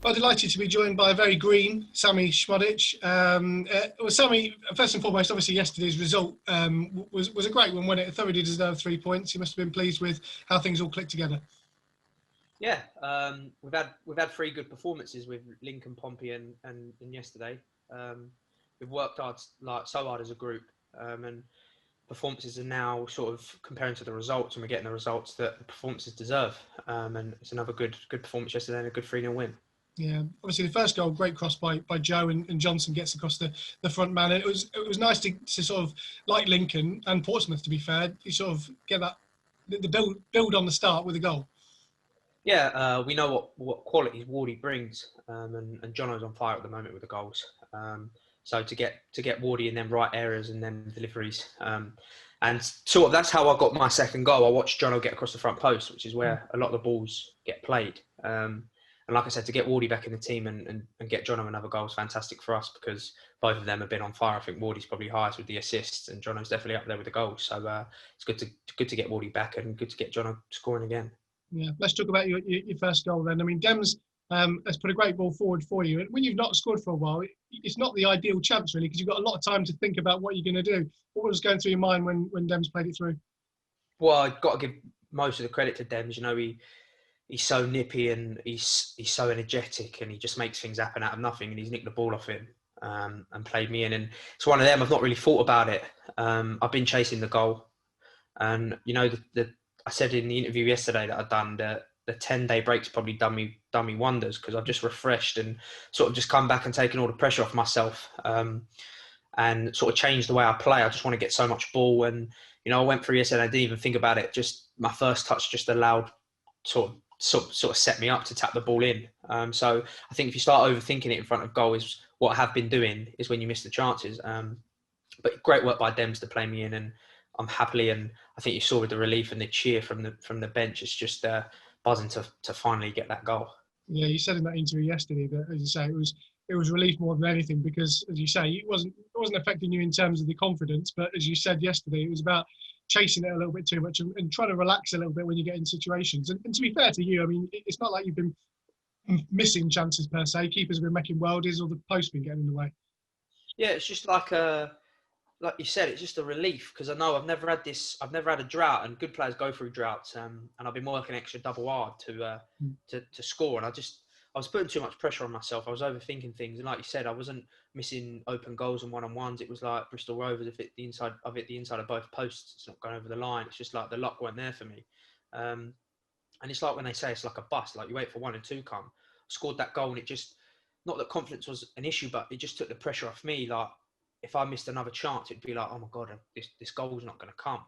Well, delighted to be joined by a very green Sammie Szmodics. Well, Sammie, first and foremost, obviously yesterday's result was a great one, wasn't it? Thoroughly deserved 3 points. You must have been pleased with how things all clicked together. Yeah, we've had 3 good performances with Lincoln, Pompey, and yesterday. We've worked hard, so hard as a group, and performances are now sort of comparing to the results, and we're getting the results that the performances deserve. And it's another good performance yesterday and a good 3-0 win. Yeah, obviously the first goal, great cross by Joe, and Johnson gets across the front man. It was nice to sort of, like Lincoln and Portsmouth, to be fair, you sort of get that the build on the start with a goal. Yeah, we know what qualities Wardy brings, and Jono's on fire at the moment with the goals. So to get Wardy in them right areas and them deliveries, and sort of that's how I got my second goal. I watched Jono get across the front post, which is where a lot of the balls get played. And like I said, to get Wardy back in the team and get Jono another goal is fantastic for us, because both of them have been on fire. I think Wardy's probably highest with the assists, and Jono's definitely up there with the goals. So it's good to get Wardy back, and good to get Jono scoring again. Yeah, let's talk about your first goal then. I mean, Dems has put a great ball forward for you. And when you've not scored for a while, it's not the ideal chance, really, because you've got a lot of time to think about what you're going to do. What was going through your mind when Dems played it through? Well, I've got to give most of the credit to Dems. You know, he's so nippy, and he's so energetic, and he just makes things happen out of nothing, and he's nicked the ball off him and played me in. And it's one of them, I've not really thought about it. I've been chasing the goal. And, you know, I said in the interview yesterday that I'd done the 10-day break's probably done me wonders, because I've just refreshed and sort of just come back and taken all the pressure off myself, and sort of changed the way I play. I just want to get so much ball. And, you know, I went through yesterday and I didn't even think about it. Just my first touch just allowed sort of set me up to tap the ball in. So I think if you start overthinking it in front of goal, is what I have been doing, is when you miss the chances. But great work by Dems to play me in, and I'm happily, and I think you saw with the relief and the cheer from the bench, it's just buzzing to finally get that goal. Yeah, you said in that interview yesterday that, as you say, it was relief more than anything, because, as you say, it wasn't affecting you in terms of the confidence, but as you said yesterday, it was about chasing it a little bit too much and trying to relax a little bit when you get in situations. And to be fair to you, I mean, it's not like you've been missing chances per se. Keepers have been making worldies, or the post been getting in the way. Yeah, it's just like you said, it's just a relief, because I know I've never had a drought, and good players go through droughts, and I've been working extra double hard to score, and I was putting too much pressure on myself. I was overthinking things, and like you said, I wasn't missing open goals and one-on-ones. It was like Bristol Rovers, I've hit the inside of both posts, it's not going over the line. It's just like the luck weren't there for me, and it's like when they say it's like a bus, like you wait for 1 and 2 come. I scored that goal, and it just, not that confidence was an issue, but it just took the pressure off me. Like, if I missed another chance, it'd be like, oh my God, this goal's not going to come.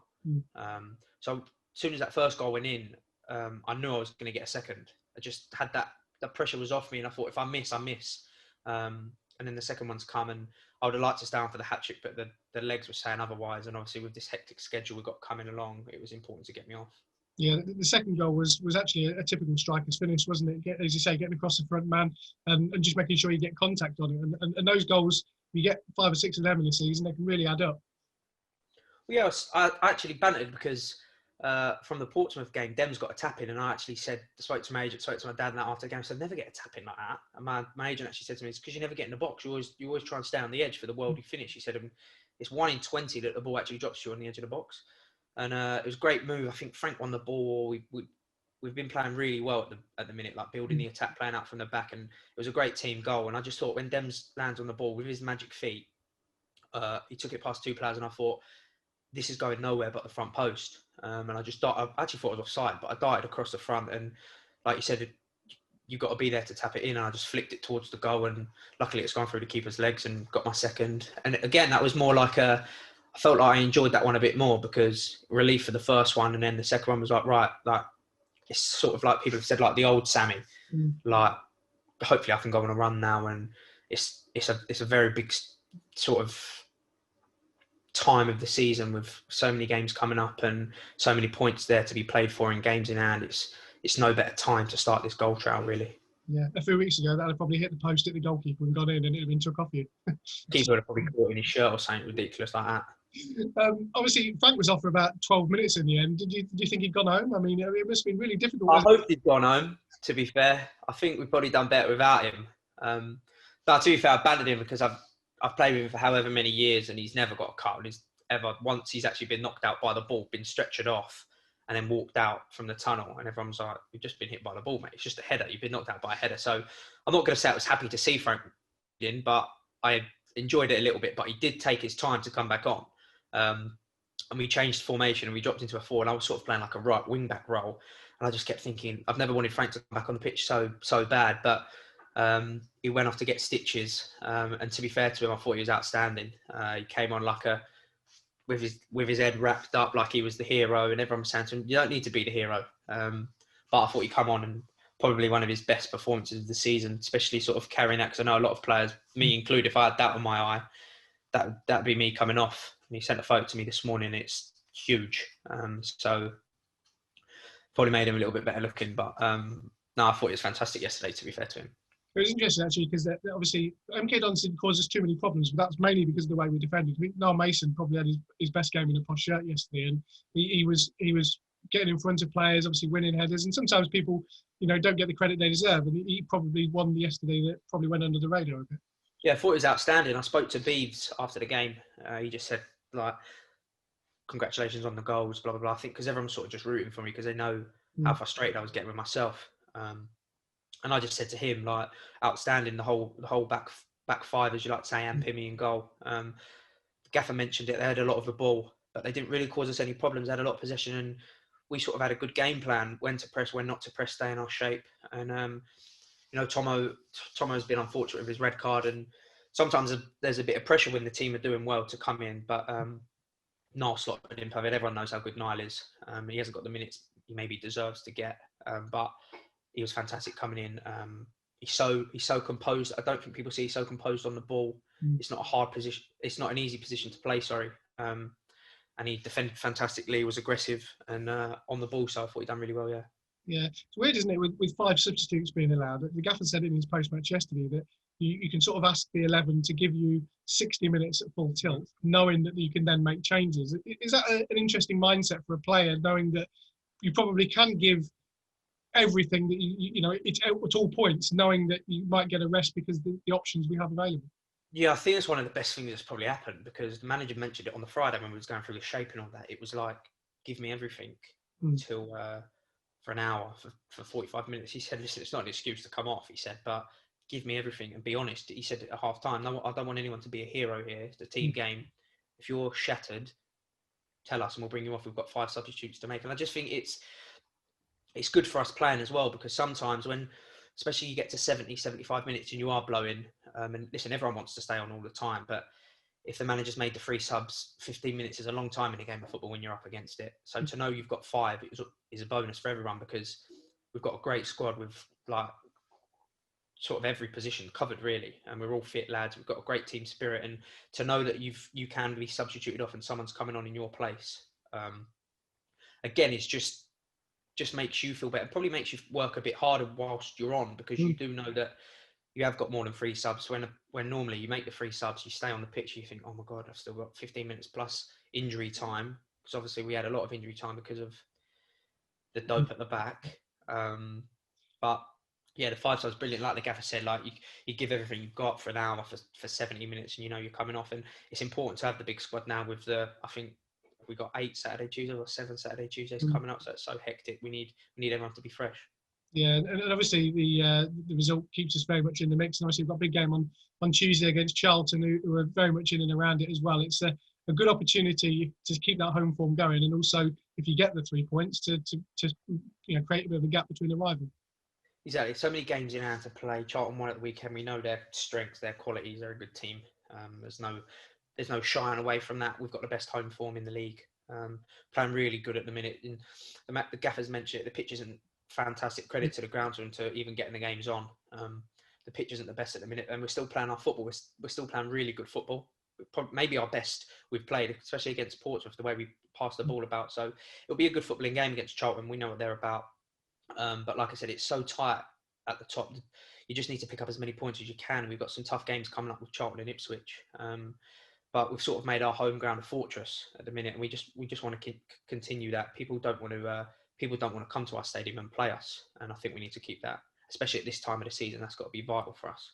So as soon as that first goal went in, I knew I was going to get a second. I just had that pressure was off me, and I thought, if I miss, I miss. And then the second one's come, and I would have liked to stay on for the hat-trick, but the legs were saying otherwise. And obviously with this hectic schedule we've got coming along, it was important to get me off. Yeah, the second goal was actually a typical striker's finish, wasn't it? As you say, getting across the front man and just making sure you get contact on it. And those goals, you get 5 or 6 of them in a season, they can really add up. Well, yeah, I actually bantered, because from the Portsmouth game, Dems got a tap in, and I actually spoke to my agent, spoke to my dad, and that after the game, I said, never get a tap in like that. And my agent actually said to me, it's because you never get in the box. You always try and stay on the edge for the worldly finish. He said, it's 1 in 20 that the ball actually drops you on the edge of the box. And it was a great move. I think Frank won the ball. We've been playing really well at the minute, like building the attack, playing out from the back, and it was a great team goal. And I just thought, when Dems lands on the ball with his magic feet, he took it past 2 players, and I thought, this is going nowhere but the front post. And I actually thought it was offside, but I darted across the front, and like you said, you've got to be there to tap it in, and I just flicked it towards the goal, and luckily it's gone through the keeper's legs and got my second. And again, that was more like I felt like I enjoyed that one a bit more, because relief for the first one, and then the second one was like, right, like, it's sort of like people have said, like the old Sammie, like, hopefully I can go on a run now, and it's a very big sort of time of the season with so many games coming up and so many points there to be played for in games in hand. It's no better time to start this goal trail, really. Yeah, a few weeks ago, that would probably hit the post, hit the goalkeeper and gone in, and it'd have been took off you. Keeper would have probably caught in his shirt or something ridiculous like that. Obviously, Frank was off for about 12 minutes in the end. Did you think he'd gone home? I mean, it must have been really difficult. I hoped he'd gone home, To be fair, I think we've probably done better without him. But to be fair, I abandoned him because I've played with him for however many years, and he's never got a cut. And once he's actually been knocked out by the ball, been stretchered off, and then walked out from the tunnel, and everyone's like, "You've just been hit by the ball, mate. It's just a header. You've been knocked out by a header." So I'm not going to say I was happy to see Frank in, but I enjoyed it a little bit. But he did take his time to come back on. And we changed formation and we dropped into a 4, and I was sort of playing like a right wing back role. And I just kept thinking, I've never wanted Frank to come back on the pitch so bad, but he went off to get stitches. And to be fair to him, I thought he was outstanding. He came on like with his head wrapped up like he was the hero, and everyone was saying to him, you don't need to be the hero. But I thought he'd come on, and probably one of his best performances of the season, especially sort of carrying that, because I know a lot of players, me included, if I had that on my eye, that'd be me coming off. And he sent a photo to me this morning. It's huge. So probably made him a little bit better looking. But no, I thought he was fantastic yesterday, to be fair to him. It was interesting, actually, because obviously MK Dons didn't cause us too many problems, but that's mainly because of the way we defended. I think Noel Mason probably had his best game in a Posh shirt yesterday, and he was getting in front of players, obviously winning headers, and sometimes people, don't get the credit they deserve, and he probably won yesterday that probably went under the radar a bit. Yeah, I thought it was outstanding. I spoke to Beeves after the game. He just said, like, congratulations on the goals, blah, blah, blah. I think because everyone's sort of just rooting for me because they know how frustrated I was getting with myself. And I just said to him, like, outstanding, the whole back five, as you like to say, and Pimmy in goal. The gaffer mentioned it. They had a lot of the ball, but they didn't really cause us any problems. They had a lot of possession, and we sort of had a good game plan, when to press, when not to press, stay in our shape. And, Tomo's been unfortunate with his red card, and sometimes there's a bit of pressure when the team are doing well to come in. But Niall slotted him. Everyone knows how good Niall is. He hasn't got the minutes he maybe deserves to get, but he was fantastic coming in. He's so composed. I don't think people see he's so composed on the ball. It's not a hard position. It's not an easy position to play. Sorry. And he defended fantastically. Was aggressive and on the ball. So I thought he'd done really well. Yeah. Yeah, it's weird, isn't it, with 5 substitutes being allowed? The gaffer said in his post-match yesterday that you can sort of ask the 11 to give you 60 minutes at full tilt, knowing that you can then make changes. Is that an interesting mindset for a player, knowing that you probably can give everything that it's at all points, knowing that you might get a rest because the options we have available? Yeah, I think it's one of the best things that's probably happened, because the manager mentioned it on the Friday when we was going through the shape and all that. It was like, give me everything until... for an hour, for 45 minutes. He said, listen, it's not an excuse to come off. He said, but give me everything and be honest. He said at half time, no, I don't want anyone to be a hero here. It's a team game. If you're shattered, tell us and we'll bring you off. We've got 5 substitutes to make. And I just think it's good for us playing as well, because sometimes when, especially you get to 70, 75 minutes and you are blowing, and listen, everyone wants to stay on all the time, but if the manager's made the 3 subs, 15 minutes is a long time in a game of football when you're up against it. So to know you've got 5 is a bonus for everyone, because we've got a great squad with like sort of every position covered really, and we're all fit lads. We've got a great team spirit, and to know that you can be substituted off and someone's coming on in your place, again, it's just makes you feel better. It probably makes you work a bit harder whilst you're on, because you do know that you have got more than 3 subs. When normally you make the 3 subs, you stay on the pitch, you think, oh my God, I've still got 15 minutes plus injury time. Because obviously we had a lot of injury time because of the dope at the back. But yeah, the 5 subs brilliant. Like the gaffer said, like you give everything you've got for an hour for 70 minutes, and you're coming off. And it's important to have the big squad now with I think we got 8 Saturday Tuesdays or 7 Saturday Tuesdays coming up. So it's so hectic. We need everyone to be fresh. Yeah, and obviously the result keeps us very much in the mix. And obviously we've got a big game on Tuesday against Charlton, who are very much in and around it as well. It's a good opportunity to keep that home form going, and also if you get the 3 points to create a bit of a gap between the rivals. Exactly. So many games in hand to play. Charlton won at the weekend. We know their strengths, their qualities. They're a good team. There's no shying away from that. We've got the best home form in the league. Playing really good at the minute. And the gaffers mentioned it. The pitch isn't fantastic. Credit to the ground to them to even getting the games on. The pitch isn't the best at the minute, and we're still playing our football. We're still playing really good football. Maybe our best we've played, especially against Portsmouth, the way we pass the ball about. So it'll be a good footballing game against Charlton. We know what they're about. But like I said, it's so tight at the top. You just need to pick up as many points as you can. We've got some tough games coming up with Charlton and Ipswich. But we've sort of made our home ground a fortress at the minute, and we just want to continue that. People don't want to people don't want to come to our stadium and play us. And I think we need to keep that, especially at this time of the season. That's got to be vital for us.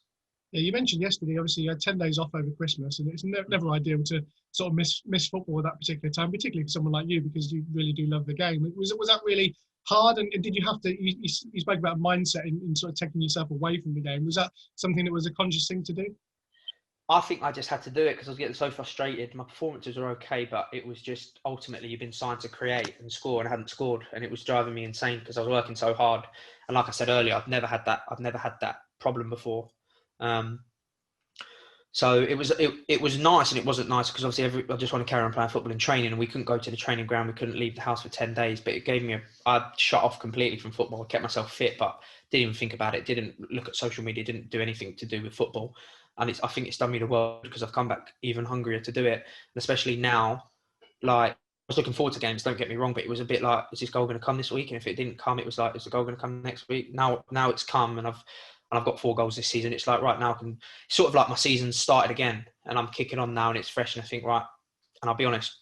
Yeah, you mentioned yesterday, obviously you had 10 days off over Christmas, and it's never ideal to sort of miss football at that particular time, particularly for someone like you, because you really do love the game. Was that really hard? And did you have to, you spoke about mindset in sort of taking yourself away from the game. Was that something that was a conscious thing to do? I think I just had to do it because I was getting so frustrated. My performances were okay, but it was just ultimately you've been signed to create and score, and I hadn't scored, and it was driving me insane because I was working so hard. And like I said earlier, I've never had that problem before. So it was nice, and it wasn't nice because obviously I just want to carry on playing football and training, and we couldn't go to the training ground. We couldn't leave the house for 10 days, but it gave me I shut off completely from football. I kept myself fit, but didn't even think about it. Didn't look at social media. Didn't do anything to do with football. And I think it's done me the world because I've come back even hungrier to do it. And especially now, like, I was looking forward to games, don't get me wrong, but it was a bit like, is this goal going to come this week? And if it didn't come, it was like, is the goal going to come next week? Now it's come, and I've got 4 goals this season. It's like, right now, it's sort of like my season's started again, and I'm kicking on now, and it's fresh. And I think, right, and I'll be honest,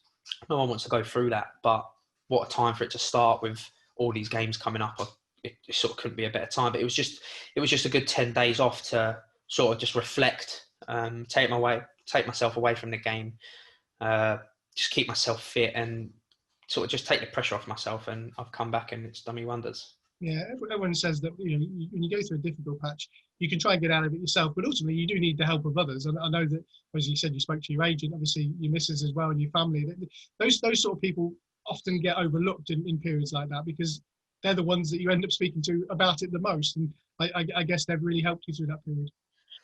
no one wants to go through that, but what a time for it to start with all these games coming up. It sort of couldn't be a better time. But it was just a good 10 days off to sort of just reflect, take myself away from the game, just keep myself fit, and sort of just take the pressure off myself. And I've come back, and it's done me wonders. Yeah, everyone says that when you go through a difficult patch, you can try and get out of it yourself, but ultimately you do need the help of others. And I know that, as you said, you spoke to your agent, obviously your missus as well, and your family. Those sort of people often get overlooked in periods like that because they're the ones that you end up speaking to about it the most. And I guess they've really helped you through that period.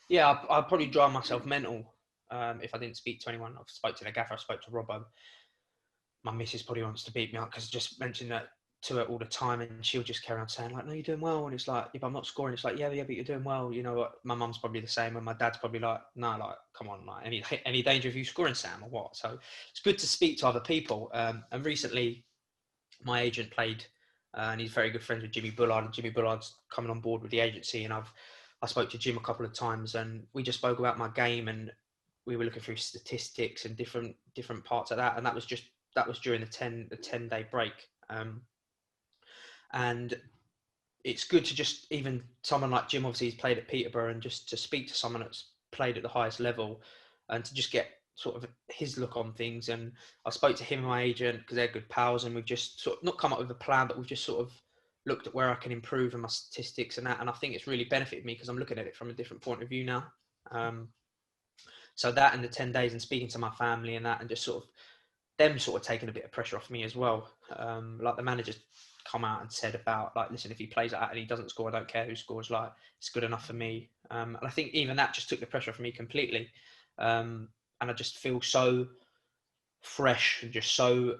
Yeah, I'd probably drive myself mental if I didn't speak to anyone. I've spoke to the gaffer, I spoke to Robbo. My missus probably wants to beat me up because I just mentioned that to her all the time, and she'll just carry on saying like, no, you're doing well. And it's like, if I'm not scoring, it's like, yeah, but you're doing well. You know what? My mum's probably the same, and my dad's probably like, no, like, come on, like, any danger of you scoring, Sam, or what? So it's good to speak to other people. And recently, my agent played, and he's very good friends with Jimmy Bullard, and Jimmy Bullard's coming on board with the agency. And I spoke to Jim a couple of times, and we just spoke about my game, and we were looking through statistics and different parts of that. And that was during the 10-day break. And it's good to just, even someone like Jim, obviously he's played at Peterborough, and just to speak to someone that's played at the highest level and to just get sort of his look on things. And I spoke to him and my agent because they're good pals, and we've just sort of not come up with a plan, but we've just sort of looked at where I can improve in my statistics and that. And I think it's really benefited me because I'm looking at it from a different point of view now. So that, and the 10 days and speaking to my family and that, and just sort of them sort of taking a bit of pressure off me as well. Like the manager's come out and said about, like, listen, if he plays like that and he doesn't score, I don't care who scores, like, it's good enough for me. And I think even that just took the pressure off me completely. And I just feel so fresh and just so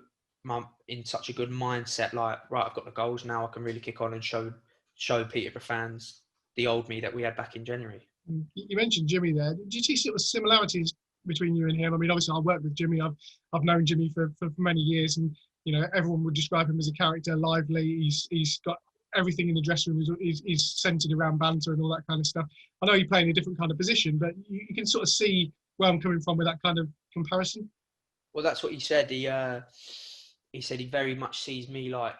in such a good mindset, like, right, I've got the goals now, I can really kick on and show Peterborough fans the old me that we had back in January. You mentioned Jimmy there. Did you see sort of similarities between you and him? I mean, obviously I work with Jimmy. I've known Jimmy for many years, and everyone would describe him as a character, lively. He's got everything in the dressing room. He's centered around banter and all that kind of stuff. I know you play in a different kind of position, but you can sort of see where I'm coming from with that kind of comparison. Well, that's what he said. He said he very much sees me like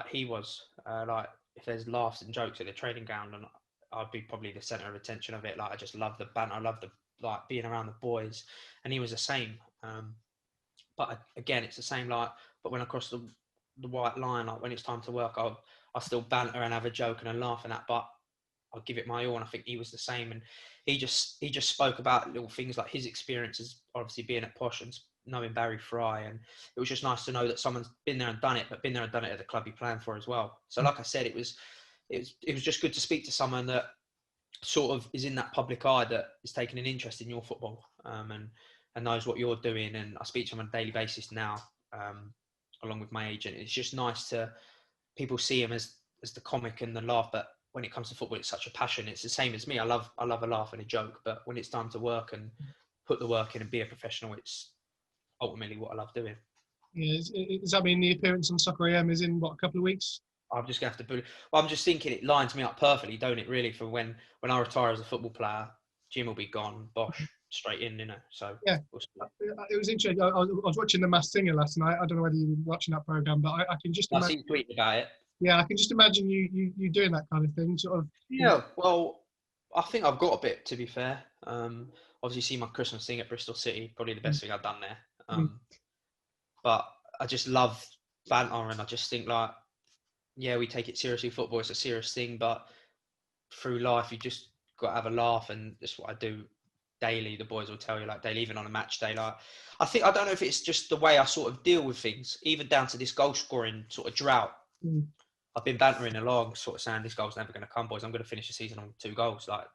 he was. Like, if there's laughs and jokes at the training ground, and I'd be probably the centre of attention of it. Like, I just love the banter. I love like being around the boys, and he was the same. But again, it's the same. Like, but when I cross the white line, like when it's time to work, I'll still banter and have a joke and a laugh and that. But I'll give it my all, and I think he was the same. And he just spoke about little things like his experiences, obviously being at Posh and knowing Barry Fry, and it was just nice to know that someone's been there and done it, but been there and done it at the club you're playing for as well. So, like I said, it was just good to speak to someone that sort of is in that public eye, that is taking an interest in your football, and knows what you're doing. And I speak to him on a daily basis now, along with my agent. It's just nice to people see him as the comic and the laugh, but when it comes to football, it's such a passion. It's the same as me. I love a laugh and a joke, but when it's time to work and put the work in and be a professional, it's ultimately what I love doing. Yeah, does that mean the appearance on Soccer AM is in, what, a couple of weeks? I'm just going to have to... Well, I'm just thinking it lines me up perfectly, don't it, really, for when I retire as a football player. Jim will be gone, Bosh. straight in, So yeah, we'll see. it was interesting. I was watching The Masked Singer last night. I don't know whether you were watching that program, but I can just I imagine. see you tweeting about it. Yeah, I can just imagine you doing that kind of thing, sort of. Yeah, well, I think I've got a bit, to be fair. Obviously, see my Christmas thing at Bristol City, probably the best thing I've done there. But I just love banter, and I just think like, yeah, we take it seriously. Football is a serious thing, but through life, you just got to have a laugh, and that's what I do daily. The boys will tell you like daily, even on a match day. Like, I don't know if it's just the way I sort of deal with things, even down to this goal scoring sort of drought. I've been bantering along, sort of saying this goal's never going to come, boys. I'm going to finish the season on 2 goals, like.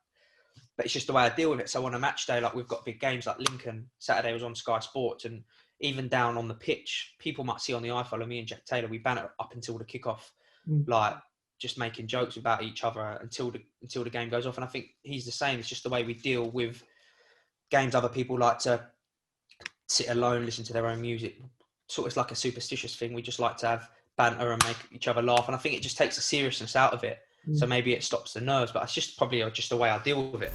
But it's just the way I deal with it. So on a match day, like we've got big games like Lincoln. Saturday was on Sky Sports, and even down on the pitch, people might see on the iPhone of me and Jack Taylor, we banter up until the kickoff, like just making jokes about each other until the game goes off. And I think he's the same. It's just the way we deal with games. Other people like to sit alone, listen to their own music. Sort of it's like a superstitious thing. We just like to have banter and make each other laugh. And I think it just takes the seriousness out of it. So maybe it stops the nerves, but it's just probably just the way I deal with it.